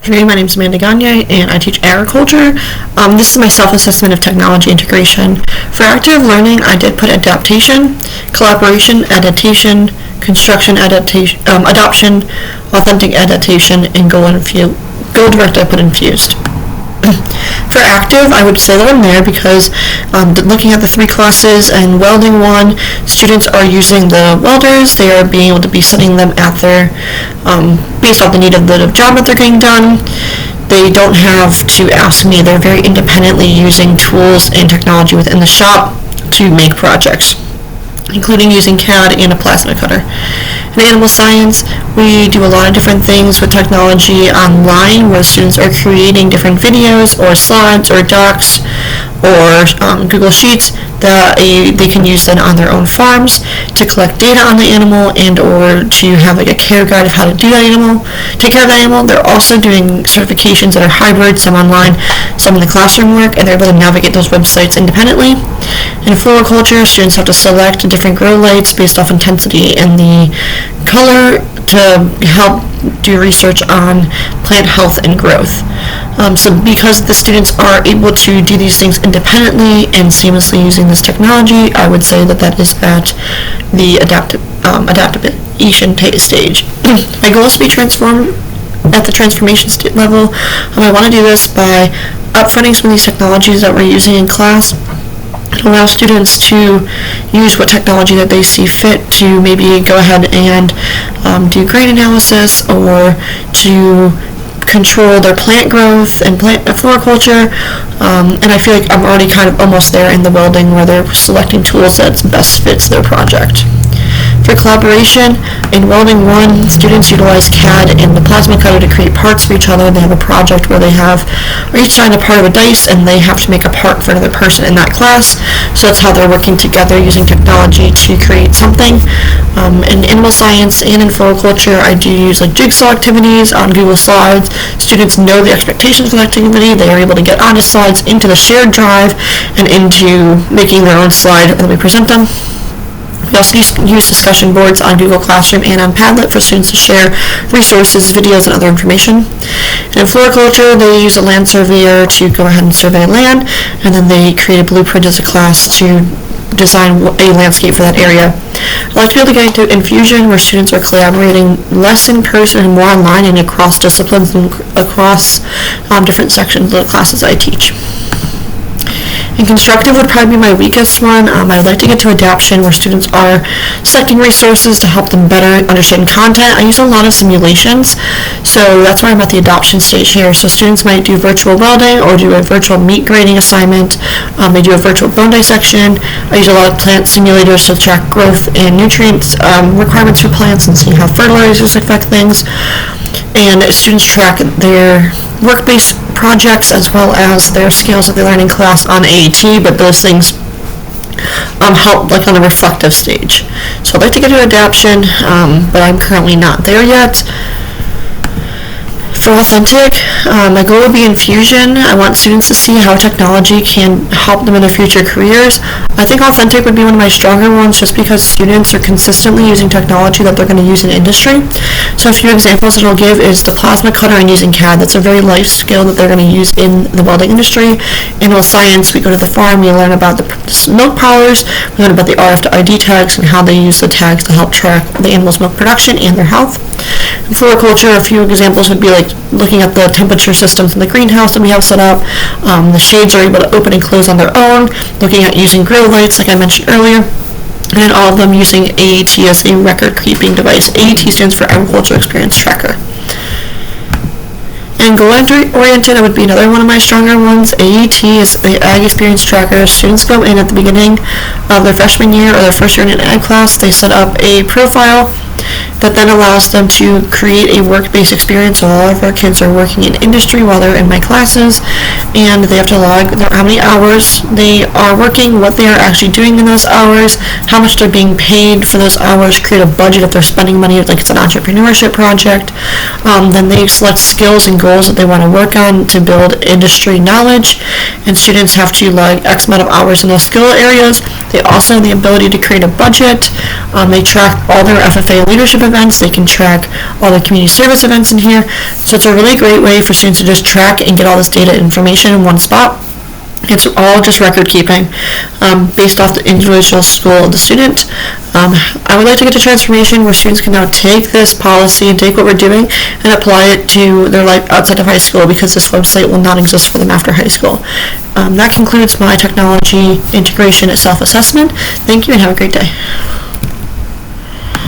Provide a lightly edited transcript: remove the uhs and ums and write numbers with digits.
afternoon. My name is Amanda Gagne, and I teach agriculture. This is my self-assessment of technology integration. For active learning, I did put adaptation, collaboration, adaptation, construction, adaptation, adoption, authentic adaptation, and goal direct I put infused. For active, I would say that I'm there because looking at the 3 classes and welding 1, students are using the welders. They are being able to be setting them at their, based off the need of the job that they're getting done. They don't have to ask me. They're very independently using tools and technology within the shop to make projects, including using CAD and a plasma cutter. In animal science, we do a lot of different things with technology online where students are creating different videos or slides or docs or Google Sheets that they can use then on their own farms to collect data on the animal and or to have like a care guide of how to do that animal, take care of that animal. They're also doing certifications that are hybrid, some online, some in the classroom work, and they're able to navigate those websites independently. In floriculture, students have to select different grow lights based off intensity and the color to help do research on plant health and growth. So because the students are able to do these things independently and seamlessly using this technology, I would say that is at the adaptation stage. My goal is to be transformed at the transformation level. I want to do this by upfronting some of these technologies that we're using in class. It allows students to use what technology that they see fit to maybe go ahead and do grain analysis or to control their plant growth and floriculture. And I feel like I'm already kind of almost there in the welding where they're selecting tools that best fits their project. For collaboration, in welding 1, students utilize CAD and the plasma cutter to create parts for each other. They have a project where they are each assigned a part of a dice and they have to make a part for another person in that class. So that's how they're working together using technology to create something. In animal science and in floriculture, I do use like jigsaw activities on Google Slides. Students know the expectations for the activity. They are able to get onto slides, into the shared drive, and into making their own slide when we present them. We also use discussion boards on Google Classroom and on Padlet for students to share resources, videos, and other information. And in floriculture, they use a land surveyor to go ahead and survey land, and then they create a blueprint as a class to design a landscape for that area. I like to be able to get into infusion where students are collaborating less in person and more online and across disciplines and across different sections of the classes I teach. And constructive would probably be my weakest one. I'd like to get to adaptation where students are selecting resources to help them better understand content. I use a lot of simulations, so that's why I'm at the adoption stage here. So students might do virtual welding or do a virtual meat grading assignment. They do a virtual bone dissection. I use a lot of plant simulators to track growth and nutrients requirements for plants and see how fertilizers affect things. And students track their work-based projects as well as their skills that they learn in class on ACTE, but those things help like on the reflective stage. So I'd like to get to adaptation, but I'm currently not there yet. For authentic, my goal would be infusion. I want students to see how technology can help them in their future careers. I think authentic would be one of my stronger ones just because students are consistently using technology that they're going to use in industry. So a few examples that I'll give is the plasma cutter and using CAD. That's a very life skill that they're going to use in the welding industry. Animal science, we go to the farm, we learn about the milk powders, we learn about the RF to ID tags and how they use the tags to help track the animal's milk production and their health. In floriculture, a few examples would be like looking at the temperature systems in the greenhouse that we have set up. The shades are able to open and close on their own, looking at using grow lights like I mentioned earlier, and all of them using AAT as a record keeping device. AAT stands for Agricultural Experience Tracker. And goal-oriented would be another one of my stronger ones. AET is the Ag Experience Tracker. Students go in at the beginning of their freshman year or their first year in an ag class. They set up a profile that then allows them to create a work-based experience. So a lot of our kids are working in industry while they're in my classes, and they have to log how many hours they are working, what they are actually doing in those hours, how much they're being paid for those hours, create a budget if they're spending money like it's an entrepreneurship project. Then they select skills and goals that they want to work on to build industry knowledge, and students have to log X amount of hours in those skill areas. They also have the ability to create a budget. They track all their FFA leadership events. They can track all the community service events in here. So it's a really great way for students to just track and get all this data information in one spot. It's all just record keeping based off the individual school of the student. I would like to get to transformation where students can now take this policy and take what we're doing and apply it to their life outside of high school, because this website will not exist for them after high school. That concludes my technology integration at self-assessment. Thank you and have a great day.